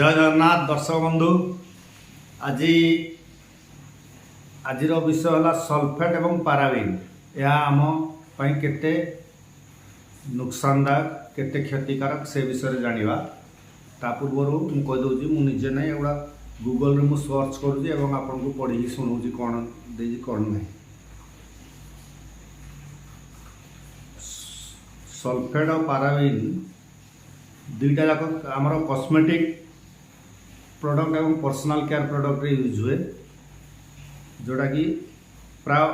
जय जगन्नाथ दर्शक बंधु आज आज विषय है सल्फेट एवं पाराबिन यह आम केते नुकसानदायक केते क्षतिकारक से विषय जानिबा ता पूर्व मुझे कहीदे मुझे ना एगुड़ा गूगल रे मुझे सर्च करुँच आपको पढ़ी शुणाऊँ कौन दे कौन ना सल्फेट और पाराबिन दुईटा जाक आमर कॉस्मेटिक प्रोडक्ट एवं पर्सनल केयर प्रोडक्ट यूज हुए जोटा कि प्राय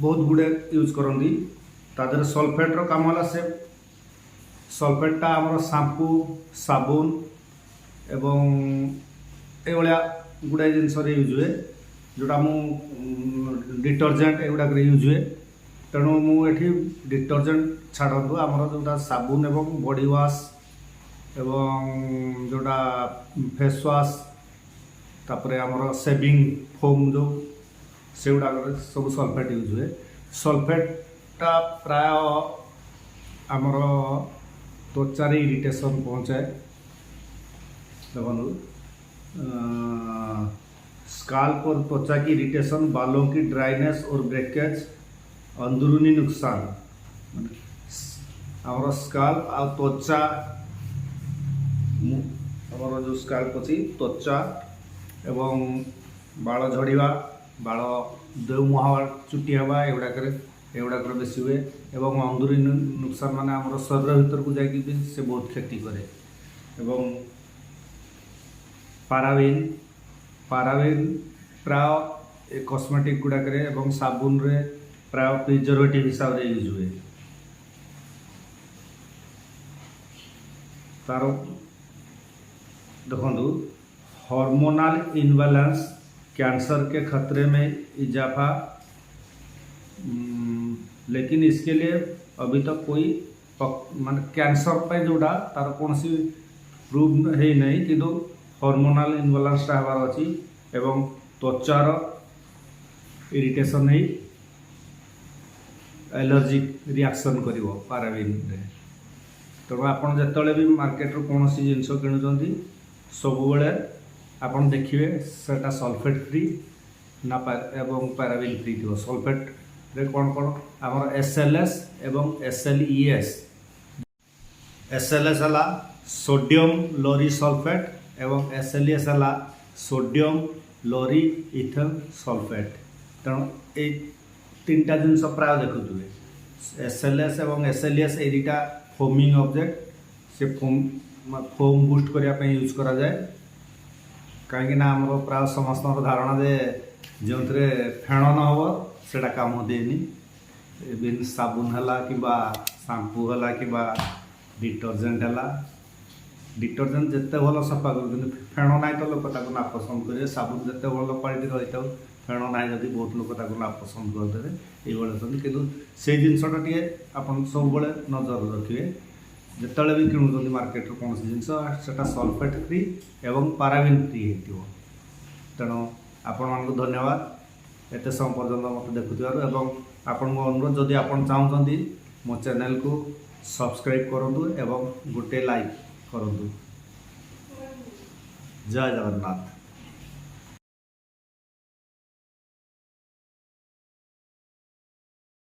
बहुत गुड़े यूज करती तादर सल्फेट काम है से सल्फेटा आमर शैम्पू साबुन एवं एभलिया गुड़ाए जिनस यूज हुए जोटा मु डिटर्जेंट एगुड़ा यूज हुए तेणु मुझे डिटर्जेंट छाड़ू आमर जोटा साबुन एवं बॉडी वाश एवं जोटा फेस वाश तापरे आमर सेविंग फोम जो से गुड़ा सब सल्फेट यूज हुए सल्फेटा प्राय आमर त्वचार इरिटेशन पहुँचाए देखो स्काल्प और त्वचा की इरिटेशन बालों की ड्राइनेस और ब्रेकेज अंदरूनी नुकसान आमर स्काल्प आ त्वचा आमर जो स्काल्प अच्छी त्वचा एवं बाल झड़वा बाल देवमुहा चुटी हवा एगुड़ाक बेसी हुए एवं अंदरूनी नुकसान माने आमर शरीर भीतर को जाकि से बहुत क्षति करे एवं पाराबिन पाराबिन प्राय कॉस्मेटिक गुड़ाक एवं साबुन रे प्राय प्रिजर्वेटिव हिसाब से यूज हुए तार देखो हार्मोनल इनबैलेंस कैंसर के खतरे में इजाफा लेकिन इसके लिए अभी तक कोई मान कैंसर पे जोड़ा तार कौन सी प्रूव है नहीं किंतु हार्मोनल इनबैलेंस हबार अच्छी एवं त्वचार इरिटेशन है एलर्जिक रिएक्शन करिवो पाराबिन रे तेणु आपड़ जिते भी मार्केट कौन सी जिनस किणुंट सब बेले आपड़ देखिए सेटा सल्फेट फ्री ना एवं पाराबिन फ्री थी सल्फेट रे कौन कौन आमर एसएलएस एवं एसएलईएस एसएलएस है सोडियम लोरी सल्फेट एवं एसएलईएस है सोडियम लोरी इथेन सल्फेट तेणु ये तीनटा जिनस प्राय देखुए एसएलएस एवं एसएलईएस ये दुटा फोमिंग ऑब्जेक्ट से फोम बुस्ट करने यूज करा जाए कहीं आमर प्राय समस्त धारणा जे जो फेण न हम सेटा काम देनी इवन साबुन है कि शैम्पू है कि डिटर्जेंट है डिटर्जेंट जिते भल सफा कर फेण ना तो लोक नापसंद करेंगे साबुन जिते भल क्वालिटी रही था फेण ना जब बहुत लोग नापसंद करदे ये कि से जिनसटा टे आप सब नजर रखिए जिते भी किणुंट मार्केट कौन जिनस से सल्फेट फ्री एवं पाराबिन फ्री हो तेणु आपण मानक धन्यवाद एत समय पर्यटन मत देखुवर आपण अनुरोध जदि आप चाहते मो चैनल को सब्सक्राइब करूँ एवं गोटे लाइक करूँ जय जगन्नाथ।